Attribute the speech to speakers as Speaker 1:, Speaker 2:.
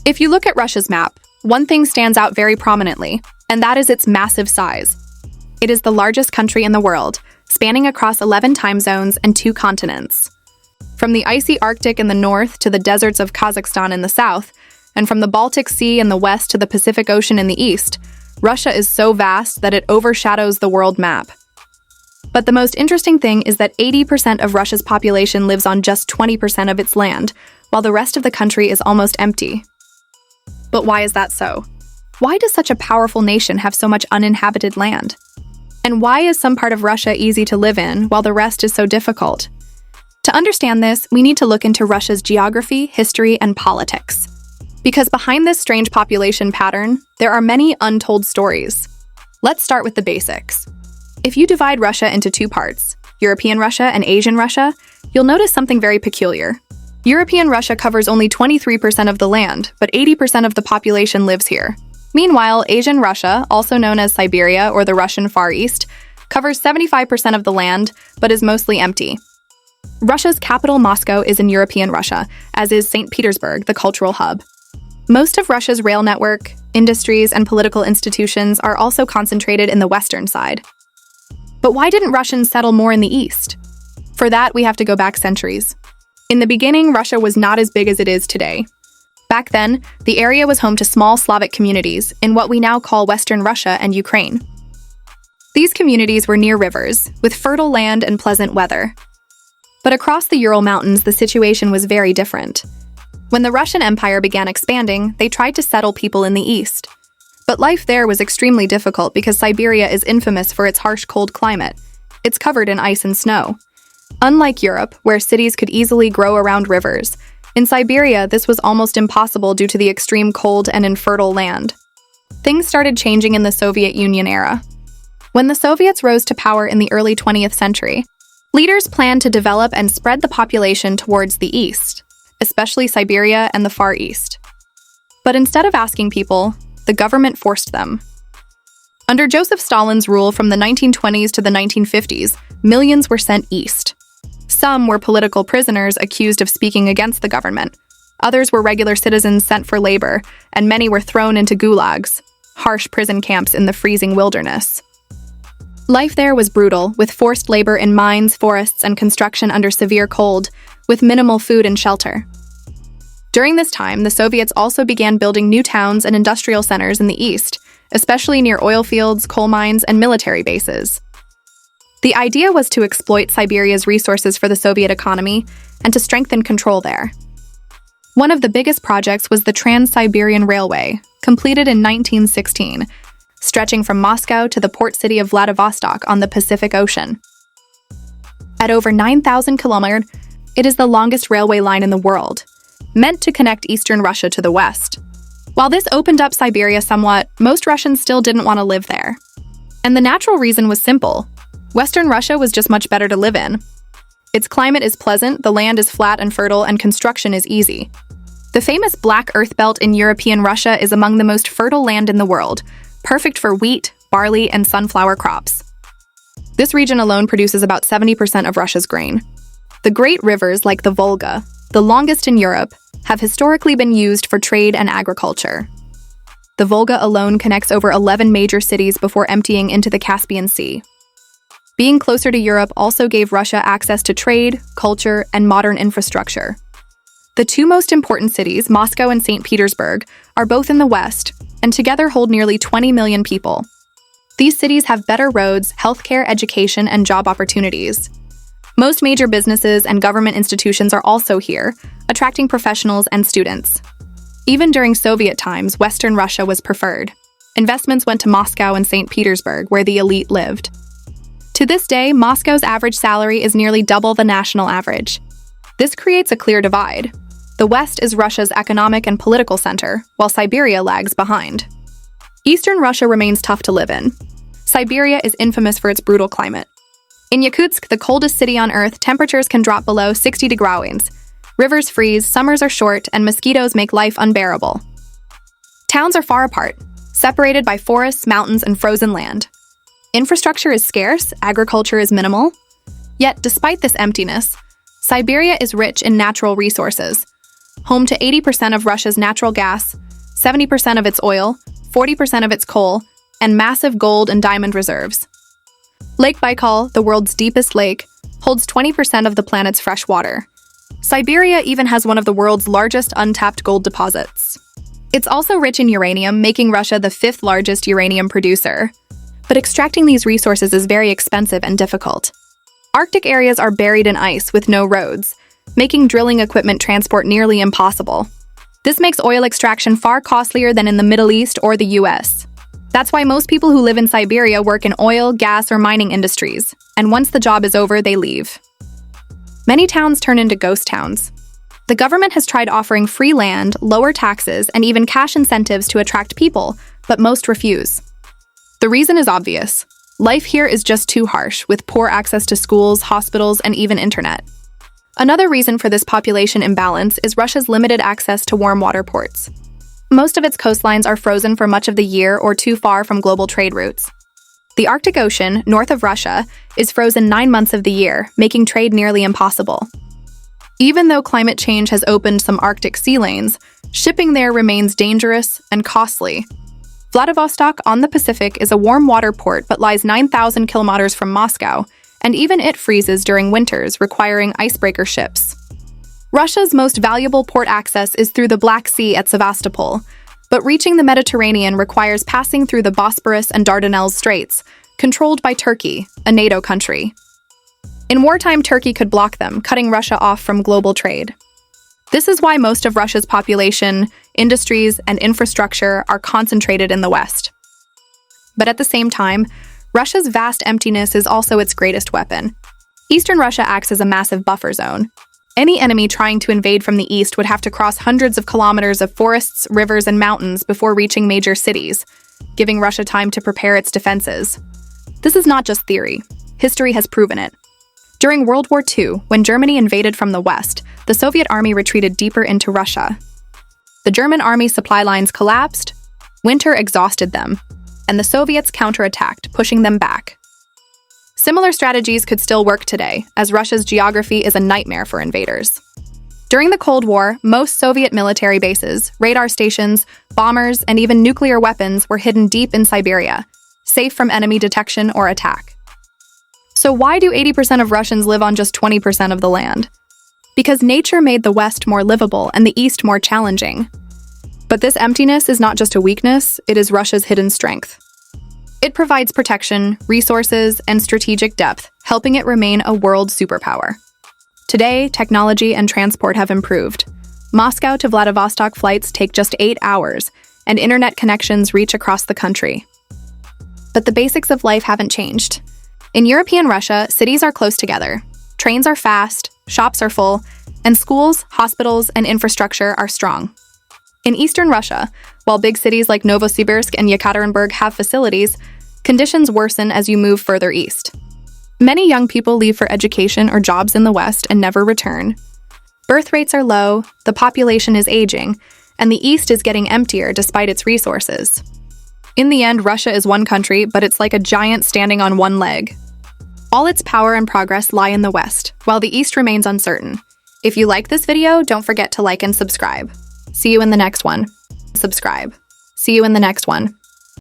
Speaker 1: If you look at Russia's map, one thing stands out very prominently, and that is its massive size. It is the largest country in the world, spanning across 11 time zones and 2 continents. From the icy Arctic in the north to the deserts of Kazakhstan in the south, and from the Baltic Sea in the west to the Pacific Ocean in the east, Russia is so vast that it overshadows the world map. But the most interesting thing is that 80% of Russia's population lives on just 20% of its land, while the rest of the country is almost empty. But why is that so? Why does such a powerful nation have so much uninhabited land? And why is some part of Russia easy to live in while the rest is so difficult? To understand this, we need to look into Russia's geography, history, and politics. Because behind this strange population pattern, there are many untold stories. Let's start with the basics. If you divide Russia into 2 parts, European Russia and Asian Russia, you'll notice something very peculiar. European Russia covers only 23% of the land, but 80% of the population lives here. Meanwhile, Asian Russia, also known as Siberia or the Russian Far East, covers 75% of the land, but is mostly empty. Russia's capital, Moscow, is in European Russia, as is St. Petersburg, the cultural hub. Most of Russia's rail network, industries, and political institutions are also concentrated in the western side. But why didn't Russians settle more in the east? For that, we have to go back centuries. In the beginning, Russia was not as big as it is today. Back then, the area was home to small Slavic communities in what we now call Western Russia and Ukraine. These communities were near rivers, with fertile land and pleasant weather. But across the Ural Mountains, the situation was very different. When the Russian Empire began expanding, they tried to settle people in the east. But life there was extremely difficult because Siberia is infamous for its harsh cold climate. It's covered in ice and snow. Unlike Europe, where cities could easily grow around rivers, in Siberia this was almost impossible due to the extreme cold and infertile land. Things started changing in the Soviet Union era. When the Soviets rose to power in the early 20th century, leaders planned to develop and spread the population towards the east, especially Siberia and the Far East. But instead of asking people, the government forced them. Under Joseph Stalin's rule from the 1920s to the 1950s, millions were sent east. Some were political prisoners accused of speaking against the government. Others were regular citizens sent for labor, and many were thrown into gulags, harsh prison camps in the freezing wilderness. Life there was brutal, with forced labor in mines, forests, and construction under severe cold, with minimal food and shelter. During this time, the Soviets also began building new towns and industrial centers in the east, especially near oil fields, coal mines, and military bases. The idea was to exploit Siberia's resources for the Soviet economy and to strengthen control there. One of the biggest projects was the Trans-Siberian Railway, completed in 1916, stretching from Moscow to the port city of Vladivostok on the Pacific Ocean. At over 9,000 kilometers, it is the longest railway line in the world, meant to connect eastern Russia to the west. While this opened up Siberia somewhat, most Russians still didn't want to live there. And the natural reason was simple. Western Russia was just much better to live in. Its climate is pleasant, the land is flat and fertile, and construction is easy. The famous Black Earth Belt in European Russia is among the most fertile land in the world, perfect for wheat, barley, and sunflower crops. This region alone produces about 70% of Russia's grain. The great rivers like the Volga, the longest in Europe, have historically been used for trade and agriculture. The Volga alone connects over 11 major cities before emptying into the Caspian Sea. Being closer to Europe also gave Russia access to trade, culture, and modern infrastructure. The 2 most important cities, Moscow and St. Petersburg, are both in the west, and together hold nearly 20 million people. These cities have better roads, healthcare, education, and job opportunities. Most major businesses and government institutions are also here, attracting professionals and students. Even during Soviet times, Western Russia was preferred. Investments went to Moscow and St. Petersburg, where the elite lived. To this day, Moscow's average salary is nearly double the national average. This creates a clear divide. The West is Russia's economic and political center, while Siberia lags behind. Eastern Russia remains tough to live in. Siberia is infamous for its brutal climate. In Yakutsk, the coldest city on Earth, temperatures can drop below 60 degrees. Rivers freeze, summers are short, and mosquitoes make life unbearable. Towns are far apart, separated by forests, mountains, and frozen land. Infrastructure is scarce, agriculture is minimal. Yet, despite this emptiness, Siberia is rich in natural resources. home to 80% of Russia's natural gas, 70% of its oil, 40% of its coal, and massive gold and diamond reserves. Lake Baikal, the world's deepest lake, holds 20% of the planet's fresh water. Siberia even has one of the world's largest untapped gold deposits. It's also rich in uranium, making Russia the fifth largest uranium producer. But extracting these resources is very expensive and difficult. Arctic areas are buried in ice with no roads, making drilling equipment transport nearly impossible. This makes oil extraction far costlier than in the Middle East or the US. That's why most people who live in Siberia work in oil, gas, or mining industries, and once the job is over, they leave. Many towns turn into ghost towns. The government has tried offering free land, lower taxes, and even cash incentives to attract people, but most refuse. The reason is obvious. Life here is just too harsh, with poor access to schools, hospitals, and even internet. Another reason for this population imbalance is Russia's limited access to warm water ports. Most of its coastlines are frozen for much of the year or too far from global trade routes. The Arctic Ocean, north of Russia, is frozen 9 months of the year, making trade nearly impossible. Even though climate change has opened some Arctic sea lanes, shipping there remains dangerous and costly. Vladivostok on the Pacific is a warm water port but lies 9,000 kilometers from Moscow, and even it freezes during winters, requiring icebreaker ships. Russia's most valuable port access is through the Black Sea at Sevastopol, but reaching the Mediterranean requires passing through the Bosporus and Dardanelles Straits, controlled by Turkey, a NATO country. In wartime, Turkey could block them, cutting Russia off from global trade. This is why most of Russia's population, industries, and infrastructure are concentrated in the West. But at the same time, Russia's vast emptiness is also its greatest weapon. Eastern Russia acts as a massive buffer zone. Any enemy trying to invade from the east would have to cross hundreds of kilometers of forests, rivers, and mountains before reaching major cities, giving Russia time to prepare its defenses. This is not just theory. History has proven it. During World War II, when Germany invaded from the west, the Soviet army retreated deeper into Russia. The German army supply lines collapsed, winter exhausted them, and the Soviets counterattacked, pushing them back. Similar strategies could still work today, as Russia's geography is a nightmare for invaders. During the Cold War, most Soviet military bases, radar stations, bombers, and even nuclear weapons were hidden deep in Siberia, safe from enemy detection or attack. So why do 80% of Russians live on just 20% of the land? Because nature made the West more livable and the East more challenging. But this emptiness is not just a weakness, it is Russia's hidden strength. It provides protection, resources, and strategic depth, helping it remain a world superpower. Today, technology and transport have improved. Moscow to Vladivostok flights take just 8 hours, and internet connections reach across the country. But the basics of life haven't changed. In European Russia, cities are close together. Trains are fast, shops are full, and schools, hospitals, and infrastructure are strong. In Eastern Russia, while big cities like Novosibirsk and Yekaterinburg have facilities, conditions worsen as you move further east. Many young people leave for education or jobs in the West and never return. Birth rates are low, the population is aging, and the East is getting emptier despite its resources. In the end, Russia is one country, but it's like a giant standing on one leg. All its power and progress lie in the West, while the East remains uncertain. If you like this video, don't forget to like and subscribe. See you in the next one. Subscribe. See you in the next one.